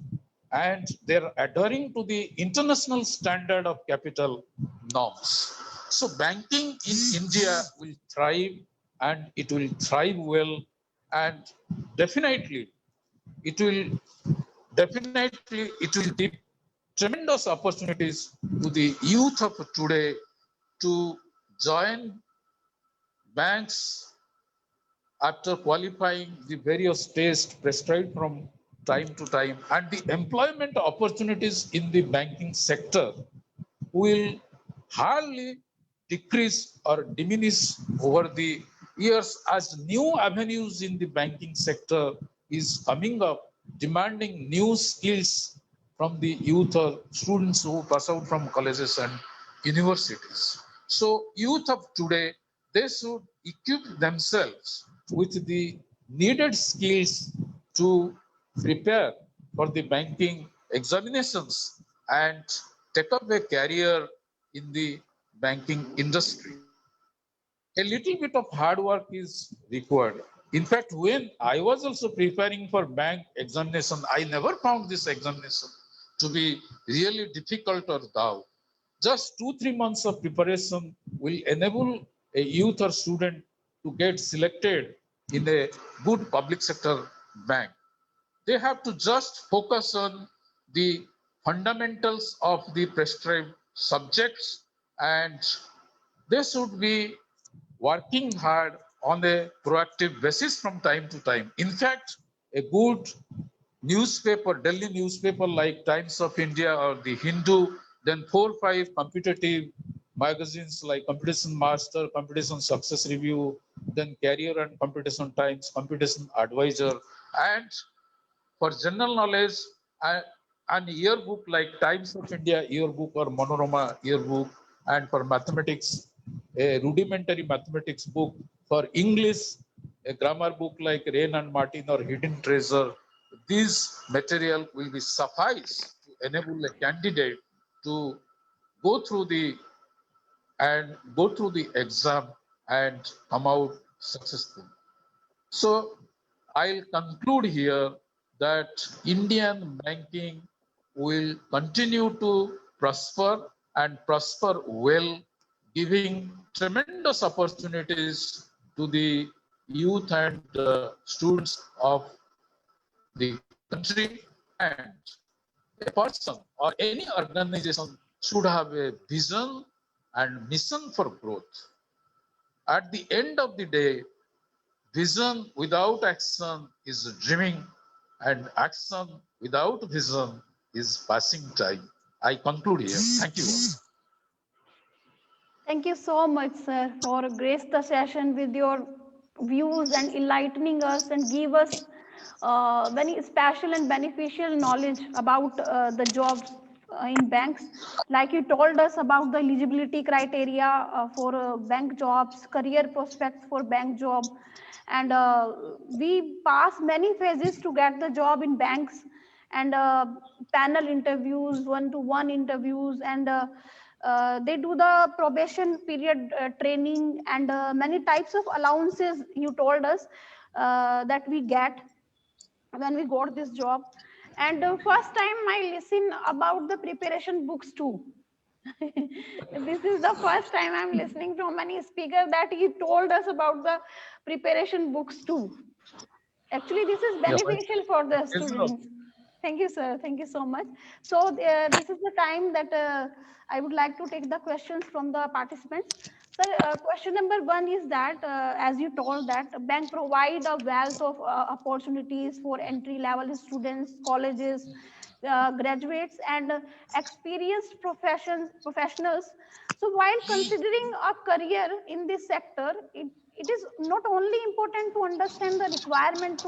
and they're adhering to the international standard of capital norms. So banking in India will thrive, and it will thrive well, and definitely it will give tremendous opportunities to the youth of today to join banks after qualifying the various tests prescribed from time to time, and the employment opportunities in the banking sector will hardly decrease or diminish over the years as new avenues in the banking sector is coming up, demanding new skills from the youth or students who pass out from colleges and universities. So youth of today, they should equip themselves with the needed skills to prepare for the banking examinations and take up a career in the banking industry. A little bit of hard work is required. In fact, when I was also preparing for bank examination, I never found this examination to be really difficult or tough. Just 2-3 months of preparation will enable a youth or student to get selected in a good public sector bank. They have to just focus on the fundamentals of the prescribed subjects, and they should be working hard on a proactive basis from time to time. In fact, a good newspaper, Delhi newspaper like Times of India or the Hindu, then 4 or 5 competitive magazines like Competition Master, Competition Success Review, then Career and Competition Times, Competition Advisor, and for general knowledge, an yearbook like Times of India yearbook or Monorama yearbook, and for mathematics, a rudimentary mathematics book, for English, a grammar book like Rain and Martin or Hidden Treasure. This material will be suffice to enable a candidate to go through the exam and come out successful. So I'll conclude here that Indian banking will continue to prosper and prosper well, giving tremendous opportunities to the youth and students of the country, and a person or any organization should have a vision and mission for growth. At the end of the day, vision without action is dreaming, and action without vision is passing time. I conclude here. Thank you. Thank you so much, sir, for grace the session with your views and enlightening us and give us very special and beneficial knowledge about the jobs in banks. Like you told us about the eligibility criteria for bank jobs, career prospects for bank job, and we pass many phases to get the job in banks, and panel interviews, one-to-one interviews, and they do the probation period training, and many types of allowances you told us that we get when we got this job. And first time I listen about the preparation books too. This is the first time I'm listening from any speaker that he told us about the preparation books too. Actually, this is beneficial for the students. Thank you, sir. Thank you so much. So this is the time that I would like to take the questions from the participants. Sir, question number 1 is that, as you told that bank provide a wealth of opportunities for entry-level students, colleges, graduates, and experienced professionals. So while considering a career in this sector, it is not only important to understand the requirement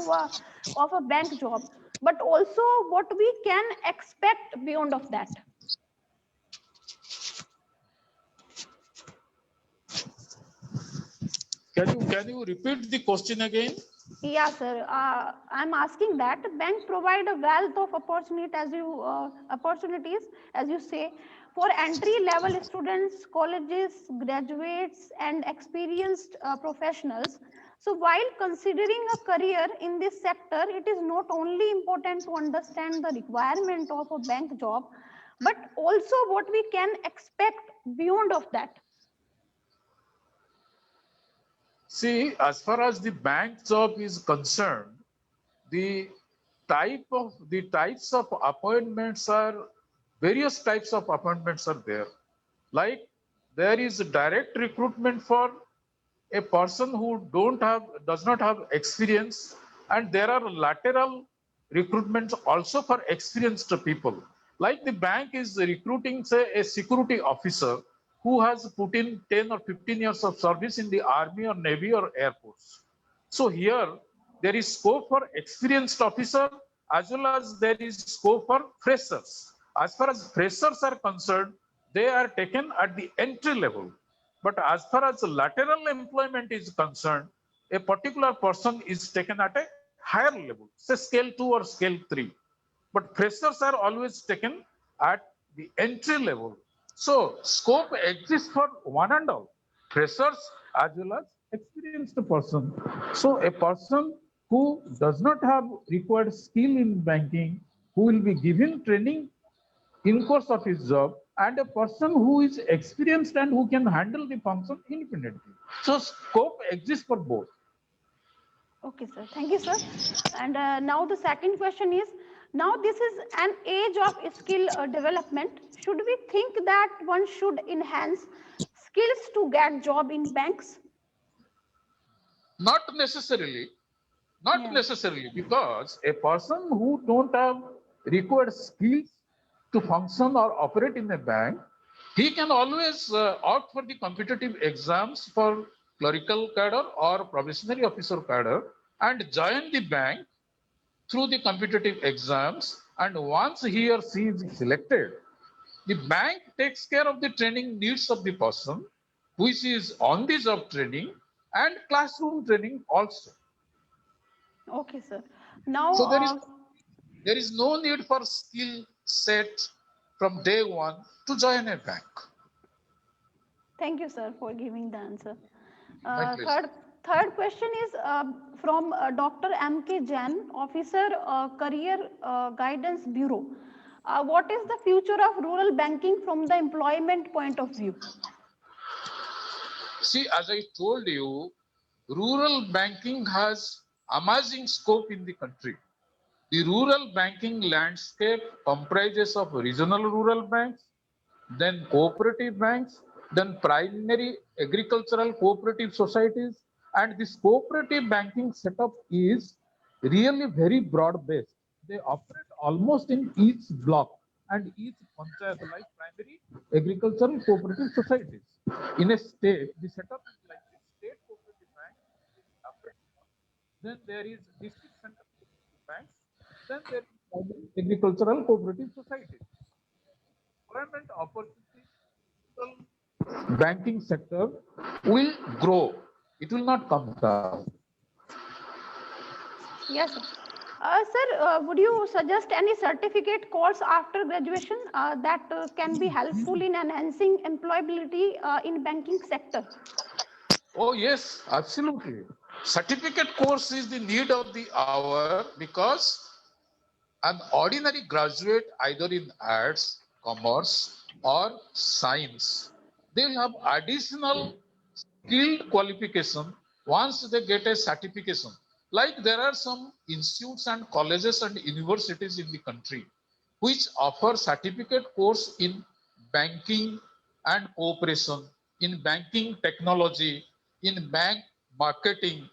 of a bank job, but also what we can expect beyond of that. Can you repeat the question again? Yeah, sir. I'm asking that bank provide a wealth of opportunities, as you say, for entry-level students, colleges, graduates, and experienced professionals. So while considering a career in this sector, it is not only important to understand the requirement of a bank job, but also what we can expect beyond of that. See, as far as the bank job is concerned, the types of appointments are various types of appointments are there. Like there is direct recruitment for a person who does not have experience, and there are lateral recruitments also for experienced people. Like the bank is recruiting, say, a security officer, who has put in 10 or 15 years of service in the army or navy or air force. So here there is scope for experienced officer as well as there is scope for freshers. As far as freshers are concerned, they are taken at the entry level. But as far as lateral employment is concerned, a particular person is taken at a higher level, say scale 2 or scale 3. But freshers are always taken at the entry level. So scope exists for one and all, freshers as well as experienced person. So a person who does not have required skill in banking, who will be given training in course of his job, and a person who is experienced and who can handle the function independently. So scope exists for both. Okay, sir. Thank you, sir. And now the second question is, now this is an age of skill development. Should we think that one should enhance skills to get job in banks? Not necessarily. Not Yeah. necessarily, because a person who don't have required skills to function or operate in a bank, he can always opt for the competitive exams for clerical cadre or probationary officer cadre and join the bank through the competitive exams. And once he or she is selected, the bank takes care of the training needs of the person, which is on the job training and classroom training also. Okay, sir. Now, So there is no need for skill set from day one to join a bank. thank you, sir, for giving the answer. My pleasure. Third question is from Dr. M.K. Jain, Officer, Career Guidance Bureau. What is the future of rural banking from the employment point of view? See, as I told you, rural banking has amazing scope in the country. The rural banking landscape comprises of regional rural banks, then cooperative banks, then primary agricultural cooperative societies, and this cooperative banking setup is really very broad based. They operate almost in each block and each panchayat like primary agricultural cooperative societies. In a state, the setup is like this: state cooperative bank, then there is district center cooperative banks, then there is primary agricultural cooperative societies. Employment opportunities banking sector will grow. It will not come down. Yes, sir. Sir, would you suggest any certificate course after graduation that can be helpful in enhancing employability in banking sector? Oh yes, absolutely. Certificate course is the need of the hour because an ordinary graduate either in arts, commerce or science, they will have additional skilled qualification once they get a certification. Like there are some institutes and colleges and universities in the country which offer certificate course in banking and cooperation, in banking technology, in bank marketing.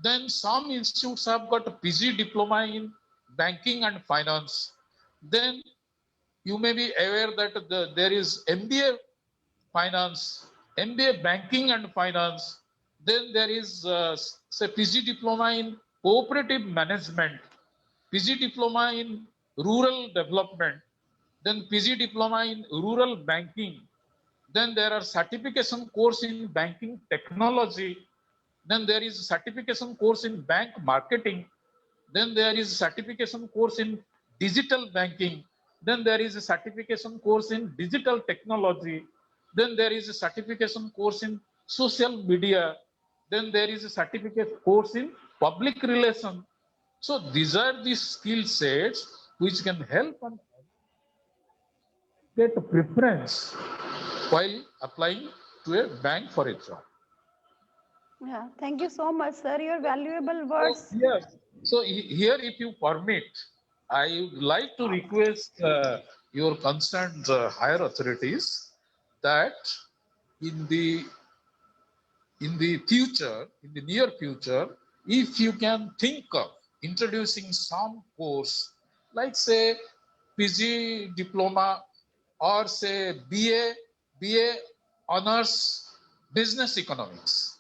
Then some institutes have got a PG diploma in banking and finance. Then you may be aware that there is MBA finance, MBA banking and finance. Then there is say PG diploma in cooperative management, PG diploma in rural development, then PG diploma in rural banking. Then there are certification course in banking technology. Then there is certification course in bank marketing. Then there is certification course in digital banking. Then there is a certification course in digital technology. Then there is a certification course in social media. Then there is a certificate course in public relation. So these are the skill sets which can help and get preference while applying to a bank for a job. Yeah, thank you so much, sir. Your valuable words. Yes. So here, if you permit, I would like to request your concerned higher authorities that in the future, in the near future, if you can think of introducing some course like say PG diploma or say BA honors business economics,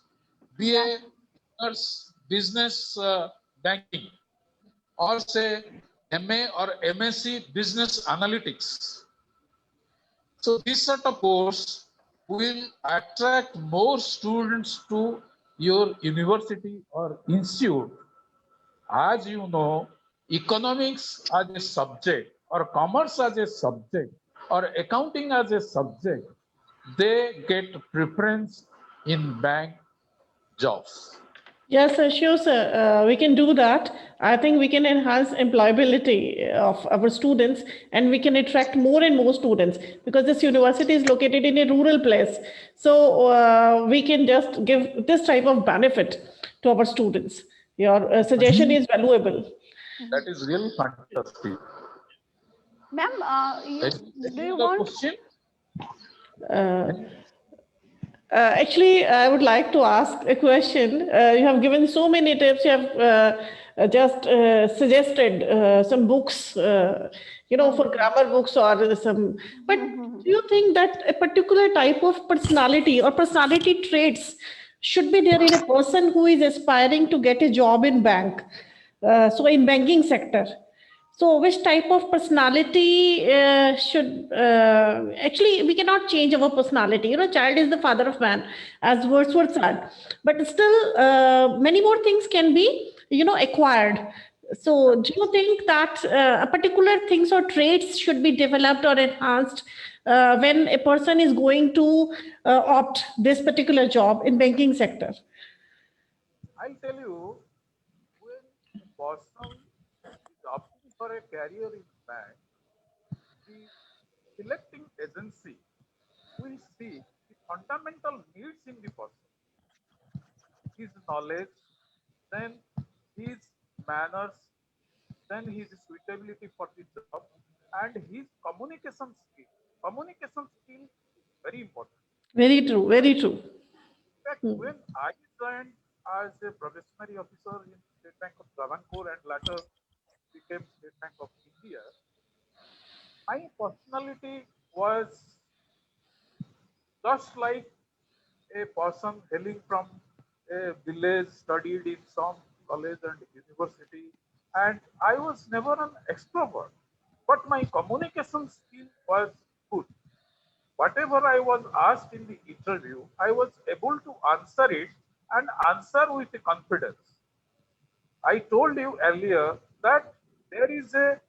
BA honors business banking, or say MA or MSc business analytics. So this sort of course will attract more students to your university or institute. As you know, economics as a subject or commerce as a subject or accounting as a subject, they get preference in bank jobs. Yes, sir, sure, sir. We can do that. I think we can enhance employability of our students and we can attract more and more students because this university is located in a rural place. So we can just give this type of benefit to our students. Your suggestion is valuable. That is really fantastic. Ma'am, do you The want? question? Actually, I would like to ask a question. You have given so many tips. You have just suggested some books, for grammar books or some. But do you think that a particular type of personality or personality traits should be there in a person who is aspiring to get a job in bank? So in banking sector. So, which type of personality should actually we cannot change our personality? Child is the father of man, as Wordsworth said. But still, many more things can be, acquired. So, do you think that a particular things or traits should be developed or enhanced when a person is going to opt this particular job in banking sector? I'll tell you, when a person is opting for a career in bank, the selecting agency will see the fundamental needs in the person, his knowledge, then his manners, then his suitability for the job, and his communication skill. Communication skill is very important. Very true. Very true. In fact, when I joined as a probationary officer in State Bank of Travancore and later became State Bank of India, my personality was just like a person hailing from a village, studied in some college and university, and I was never an extrovert, but my communication skill was good. Whatever I was asked in the interview, I was able to answer it and answer with confidence. I told you earlier that there is a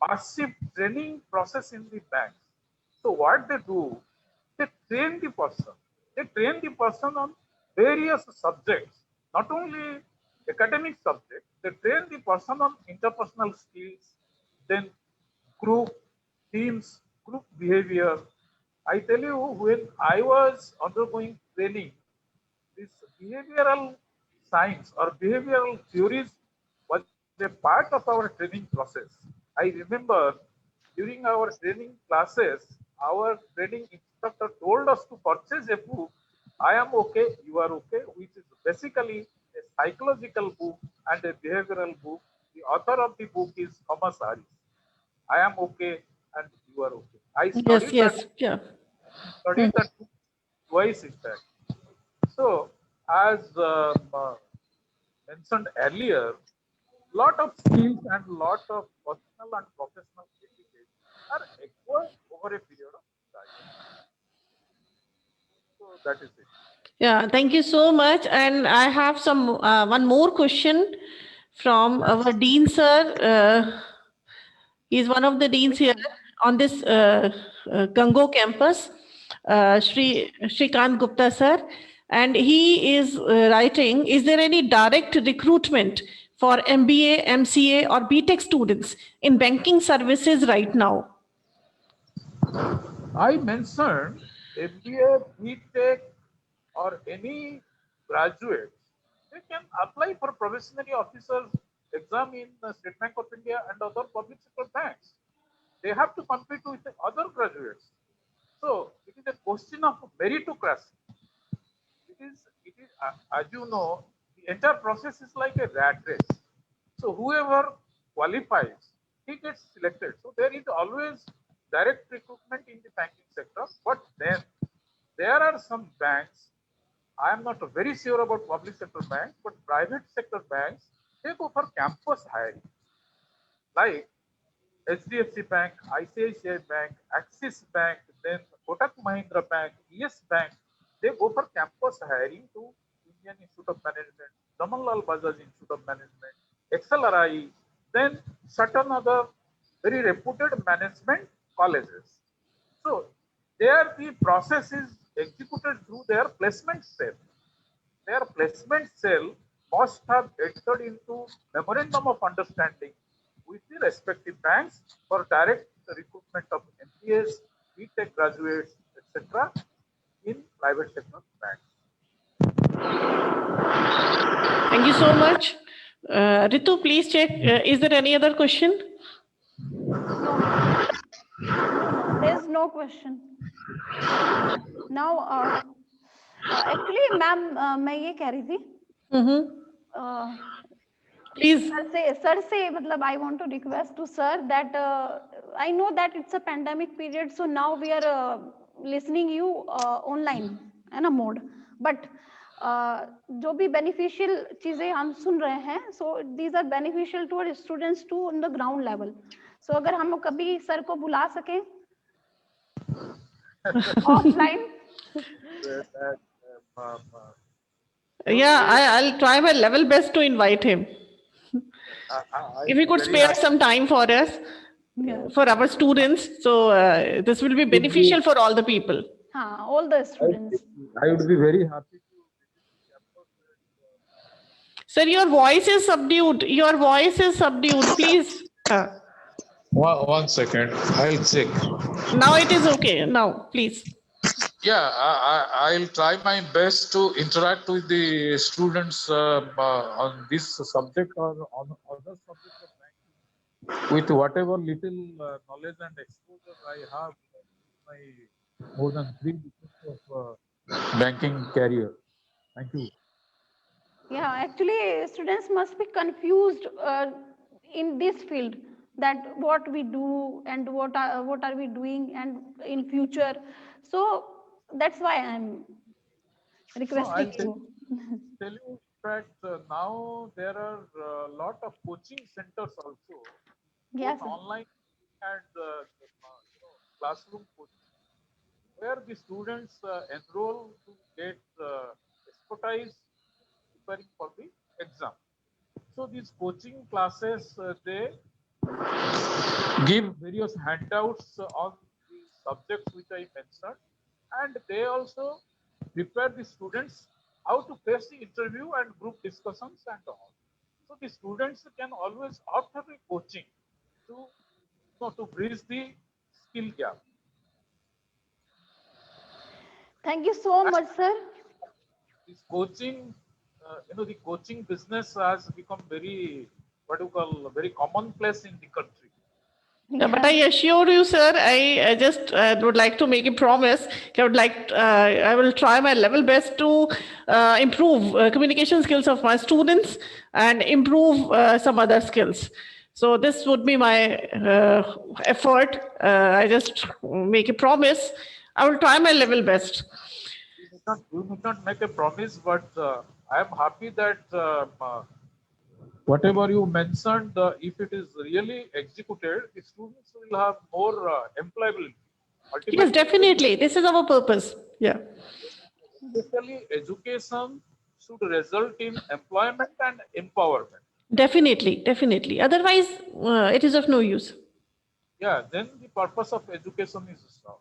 massive training process in the banks. So what they do, they train the person. They train the person on various subjects, not only academic subjects. They train the person on interpersonal skills, then group, teams, group behavior. I tell you, when I was undergoing training, this behavioral science or behavioral theories was a part of our training process. I remember during our training classes, our training instructor told us to purchase a book, I Am Okay, You Are Okay, which is basically a psychological book and a behavioral book. The author of the book is Thomas Harris. I Am Okay and You Are Okay. I Yes. studied that Yes. Yeah. book twice, in fact. So, as mentioned earlier, lot of skills and lot of personal and professional etiquette are acquired over a period of time. So that is it. Yeah, thank you so much. And I have some one more question from our dean sir. He's one of the deans here on this Gango campus, Shrikant Gupta sir, and he is writing: is there any direct recruitment for MBA, MCA, or BTech students in banking services right now? I mentioned MBA, BTech, or any graduates, they can apply for probationary officers exam in the State Bank of India and other public sector banks. They have to compete with the other graduates. So it is a question of meritocracy. It is, as you know, the entire process is like a rat race. So whoever qualifies, he gets selected. So there is always direct recruitment in the banking sector, but then there are some banks, I am not very sure about public sector banks, but private sector banks, they go for campus hiring. Like HDFC Bank, ICICI Bank, Axis Bank, then Kotak Mahindra Bank, Yes Bank, they go for campus hiring to Indian Institute of Management, Damanlal Bajaj Institute of Management, XLRI, then certain other very reputed management colleges. So there the process is executed through their placement cell. Their placement cell must have entered into memorandum of understanding with the respective banks for direct recruitment of MBAs, BTech graduates, etc. in private sector banks. Thank you so much. Ritu, please check. Is there any other question? No, there's no question. Now, actually, ma'am, मैं ये कह रही थी. Please. Sir say, मतलब I want to request to sir that I know that it's a pandemic period, so now we are listening you online in a mode. But जो भी beneficial चीजें हम सुन रहे हैं, so these are beneficial to our students too on the ground level. So अगर हम कभी sir को बुला सकें offline. Yeah, I'll try my level best to invite him. If he could spare some time for us, for our students, so this will be beneficial for all the people. All the students. I would be very happy to visit the campus. Sir, your voice is subdued. Your voice is subdued. Please. One second, I'll check. Now it is okay. Now, please. Yeah, I'll try my best to interact with the students on this subject or on other subjects of banking with whatever little knowledge and exposure I have in my more than 3 decades of banking career. Thank you. Yeah, actually, students must be confused in this field, that what we do and what are we doing and in future. So that's why I'm requesting you. Tell you, in fact, now there are a lot of coaching centers also, Yes, both online and classroom coaching, where the students enroll to get expertise preparing for the exam. So these coaching classes, they give various handouts on the subjects which I mentioned, and they also prepare the students how to face the interview and group discussions and all. So the students can always opt for the coaching to bridge the skill gap. thank you so much, sir. This coaching, the coaching business has become very, very commonplace in the country. Yeah, but I assure you, sir, I just would like to make a promise. I will try my level best to improve communication skills of my students and improve some other skills. So this would be my effort. I just make a promise. I will try my level best. You need not make a promise, but I am happy that whatever you mentioned, if it is really executed, the students will have more employability. Yes, definitely. This is our purpose. Yeah. Especially education should result in employment and empowerment. Definitely, definitely. Otherwise, it is of no use. Yeah, then the purpose of education is served.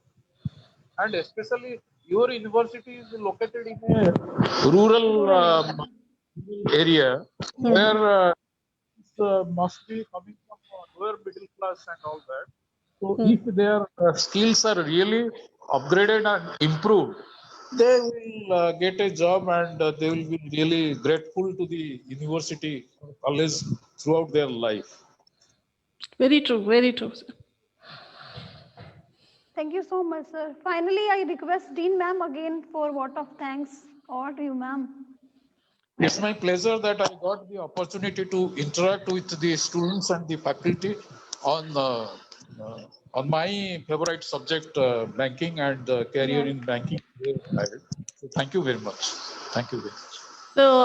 And especially your university is located in a rural area where must be coming from lower middle class and all that. So if their skills are really upgraded and improved, they will get a job and they will be really grateful to the university or college throughout their life. Very true, very true. Sir. Thank you so much, sir. Finally, I request Dean ma'am again for vote of thanks. Over to you, ma'am. It's my pleasure that I got the opportunity to interact with the students and the faculty on on my favorite subject, banking and career in banking. So thank you very much. Thank you very much. So,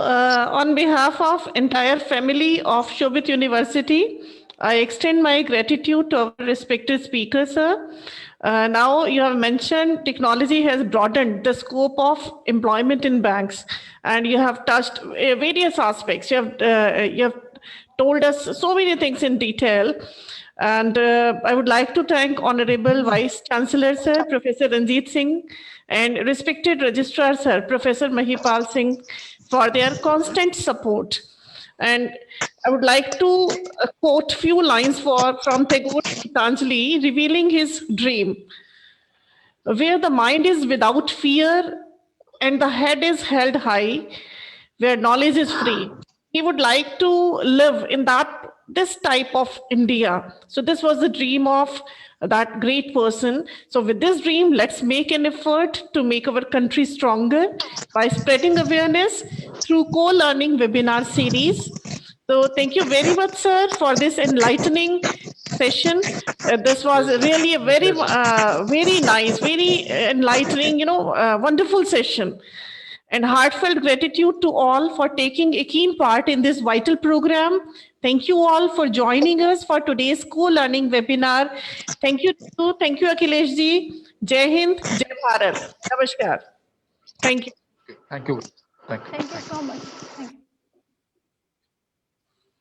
on behalf of entire family of Shobit University, I extend my gratitude to our respected speaker, sir. Now you have mentioned technology has broadened the scope of employment in banks, and you have touched various aspects. You have told us so many things in detail. And I would like to thank Honorable Vice Chancellor, Sir, Professor Ranjit Singh, and respected Registrar, Sir, Professor Mahipal Singh, for their constant support. And I would like to quote few lines from Tagore Gitanjali, revealing his dream. Where the mind is without fear and the head is held high, where knowledge is free. He would like to live in this type of India. So this was the dream of that great person. So with this dream, let's make an effort to make our country stronger by spreading awareness through co-learning webinar series. So thank you very much, sir, for this enlightening session. This was really a very, very nice, very enlightening, wonderful session. And heartfelt gratitude to all for taking a keen part in this vital program. Thank you all for joining us for today's co-learning webinar. Thank you, Akhilesh ji. Jai Hind, Jai Bharat. Namaskar. Thank you. Thank you. Thank you. Thank you so much. Thank you.